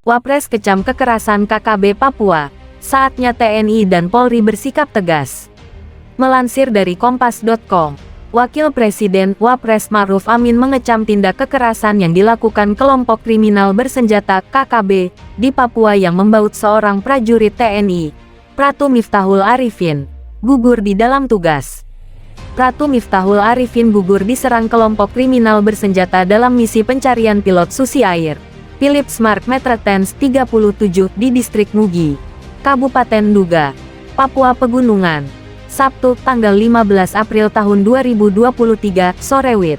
Wapres kecam kekerasan KKB Papua. Saatnya TNI dan Polri bersikap tegas. Melansir dari Kompas.com, Wakil Presiden Wapres Ma'ruf Amin mengecam tindak kekerasan yang dilakukan kelompok kriminal bersenjata KKB di Papua yang membaut seorang prajurit TNI, Pratu Miftahul Arifin, gugur di dalam tugas. Pratu Miftahul Arifin gugur diserang kelompok kriminal bersenjata dalam misi pencarian pilot Susi Air Philips Mark Metrotens 37 di distrik Mugi, Kabupaten Duga, Papua Pegunungan, Sabtu, tanggal 15 April tahun 2023, sore WIB.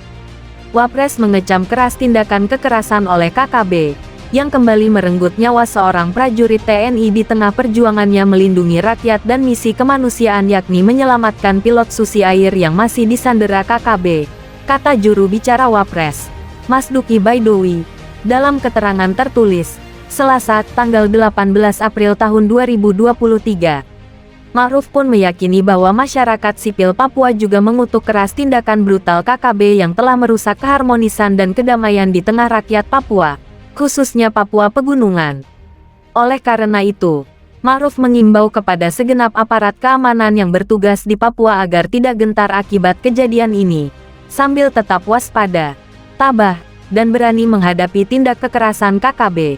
Wapres mengecam keras tindakan kekerasan oleh KKB, yang kembali merenggut nyawa seorang prajurit TNI di tengah perjuangannya melindungi rakyat dan misi kemanusiaan yakni menyelamatkan pilot Susi Air yang masih disandera KKB, kata juru bicara Wapres, Masduki Baidowi, dalam keterangan tertulis, Selasa, tanggal 18 April tahun 2023. Ma'ruf pun meyakini bahwa masyarakat sipil Papua juga mengutuk keras tindakan brutal KKB yang telah merusak keharmonisan dan kedamaian di tengah rakyat Papua, khususnya Papua Pegunungan. Oleh karena itu, Ma'ruf mengimbau kepada segenap aparat keamanan yang bertugas di Papua agar tidak gentar akibat kejadian ini, sambil tetap waspada, tabah, dan berani menghadapi tindak kekerasan KKB.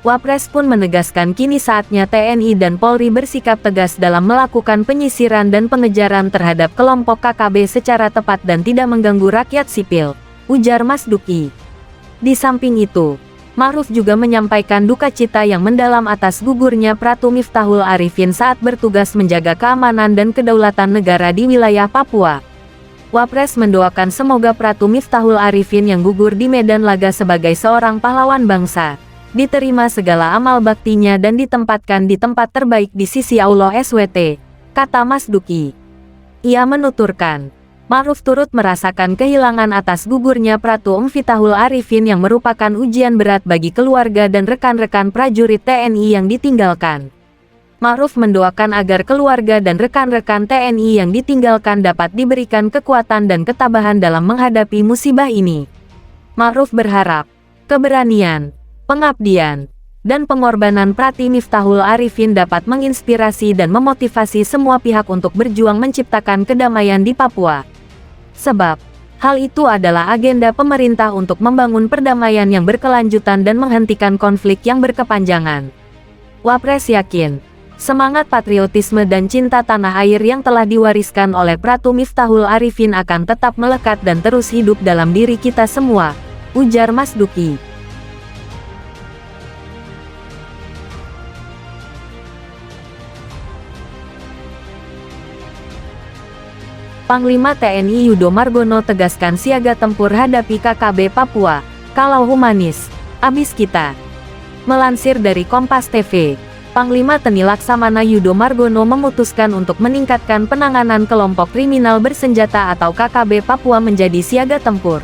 Wapres pun menegaskan kini saatnya TNI dan Polri bersikap tegas dalam melakukan penyisiran dan pengejaran terhadap kelompok KKB secara tepat dan tidak mengganggu rakyat sipil, ujar Masduki. Di samping itu, Ma'ruf juga menyampaikan duka cita yang mendalam atas gugurnya Pratu Miftahul Arifin saat bertugas menjaga keamanan dan kedaulatan negara di wilayah Papua. Wapres mendoakan semoga Pratu Miftahul Arifin yang gugur di medan laga sebagai seorang pahlawan bangsa, diterima segala amal baktinya dan ditempatkan di tempat terbaik di sisi Allah SWT, kata Masduki. Ia menuturkan, Ma'ruf turut merasakan kehilangan atas gugurnya Pratu Miftahul Arifin yang merupakan ujian berat bagi keluarga dan rekan-rekan prajurit TNI yang ditinggalkan. Ma'ruf mendoakan agar keluarga dan rekan-rekan TNI yang ditinggalkan dapat diberikan kekuatan dan ketabahan dalam menghadapi musibah ini. Ma'ruf berharap, keberanian, pengabdian, dan pengorbanan Pratu Miftahul Arifin dapat menginspirasi dan memotivasi semua pihak untuk berjuang menciptakan kedamaian di Papua. Sebab, hal itu adalah agenda pemerintah untuk membangun perdamaian yang berkelanjutan dan menghentikan konflik yang berkepanjangan. Wapres yakin, semangat patriotisme dan cinta tanah air yang telah diwariskan oleh Pratu Miftahul Arifin akan tetap melekat dan terus hidup dalam diri kita semua, ujar Masduki. Panglima TNI Yudo Margono tegaskan siaga tempur hadapi KKB Papua, kalau humanis, abis kita. Melansir dari Kompas TV, Panglima TNI Laksamana Yudo Margono memutuskan untuk meningkatkan penanganan kelompok kriminal bersenjata atau KKB Papua menjadi siaga tempur.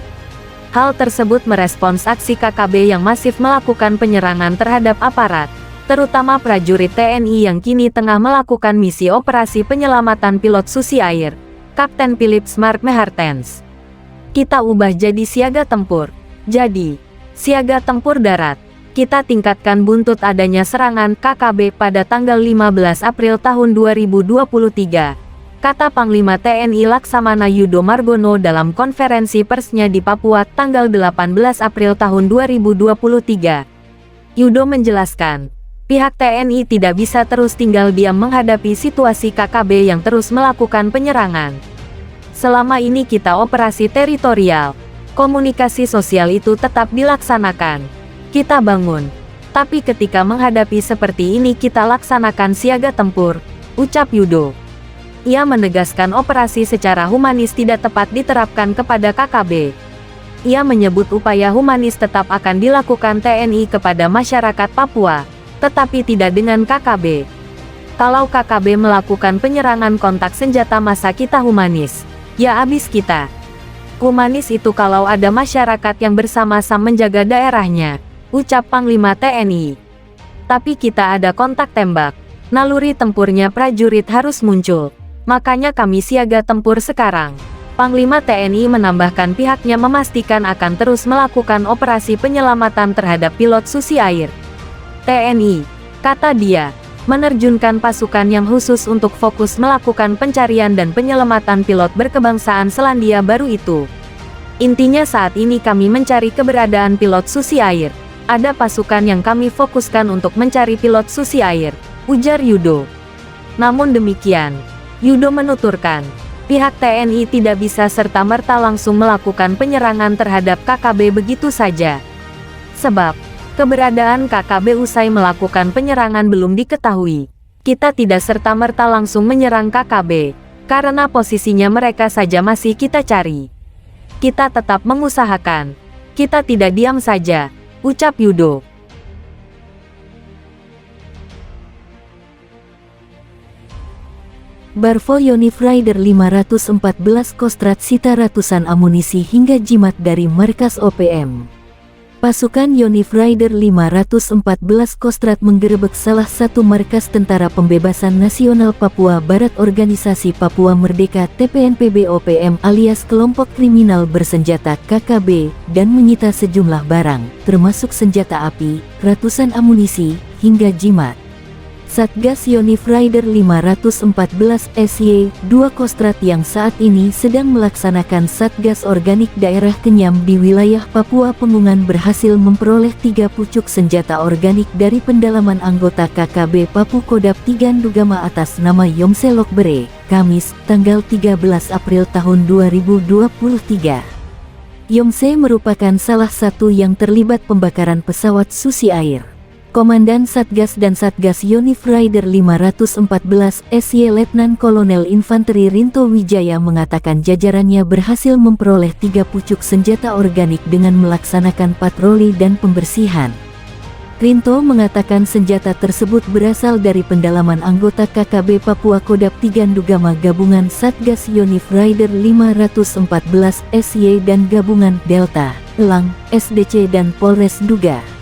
Hal tersebut merespons aksi KKB yang masif melakukan penyerangan terhadap aparat, terutama prajurit TNI yang kini tengah melakukan misi operasi penyelamatan pilot Susi Air, Kapten Philips Mark Metrotens. Kita ubah jadi siaga tempur. Jadi, siaga tempur darat. Kita tingkatkan buntut adanya serangan KKB pada tanggal 15 April tahun 2023, kata Panglima TNI Laksamana Yudo Margono dalam konferensi persnya di Papua tanggal 18 April tahun 2023. Yudo menjelaskan, pihak TNI tidak bisa terus tinggal diam menghadapi situasi KKB yang terus melakukan penyerangan. Selama ini kita operasi teritorial, komunikasi sosial itu tetap dilaksanakan. Kita bangun. Tapi ketika menghadapi seperti ini kita laksanakan siaga tempur, ucap Yudo. Ia menegaskan operasi secara humanis tidak tepat diterapkan kepada KKB. Ia menyebut upaya humanis tetap akan dilakukan TNI kepada masyarakat Papua, tetapi tidak dengan KKB. Kalau KKB melakukan penyerangan kontak senjata masa kita humanis, ya abis kita. Humanis itu kalau ada masyarakat yang bersama-sama menjaga daerahnya, ucap Panglima TNI. Tapi kita ada kontak tembak, naluri tempurnya prajurit harus muncul, makanya kami siaga tempur sekarang. Panglima TNI menambahkan pihaknya memastikan akan terus melakukan operasi penyelamatan terhadap pilot Susi Air. TNI, kata dia, menerjunkan pasukan yang khusus untuk fokus melakukan pencarian dan penyelamatan pilot berkebangsaan Selandia Baru itu. Intinya saat ini kami mencari keberadaan pilot susi air. Ada pasukan yang kami fokuskan untuk mencari pilot susi air, ujar Yudo. Namun demikian, Yudo menuturkan, pihak TNI tidak bisa serta-merta langsung melakukan penyerangan terhadap KKB begitu saja. Sebab, keberadaan KKB usai melakukan penyerangan belum diketahui. Kita tidak serta-merta langsung menyerang KKB, karena posisinya mereka saja masih kita cari. Kita tetap mengusahakan. Kita tidak diam saja, ucap Yudo. Barvo Yonif Rider 514 Kostrad sita ratusan amunisi hingga jimat dari markas OPM. Pasukan Yonif Rider 514 Kostrad menggerebek salah satu markas Tentara Pembebasan Nasional Papua Barat Organisasi Papua Merdeka TPNPB OPM alias kelompok kriminal bersenjata KKB dan menyita sejumlah barang, termasuk senjata api, ratusan amunisi, hingga jimat. Satgas Yonif Rider 514 SY-2 Kostrad yang saat ini sedang melaksanakan Satgas Organik Daerah Kenyam di wilayah Papua Pegunungan berhasil memperoleh 3 pucuk senjata organik dari pendalaman anggota KKB Papu Kodap Tigan Dugama atas nama Yomse Lokbere, Kamis, tanggal 13 April tahun 2023. Yomse merupakan salah satu yang terlibat pembakaran pesawat susi air. Komandan Satgas dan Satgas Yonif Rider 514 SY Letnan Kolonel Infanteri Rinto Wijaya mengatakan jajarannya berhasil memperoleh 3 pucuk senjata organik dengan melaksanakan patroli dan pembersihan. Rinto mengatakan senjata tersebut berasal dari pendalaman anggota KKB Papua Kodap Tigan Dugama Gabungan Satgas Yonif Rider 514 SY dan Gabungan Delta, Elang, SDC dan Polres Duga.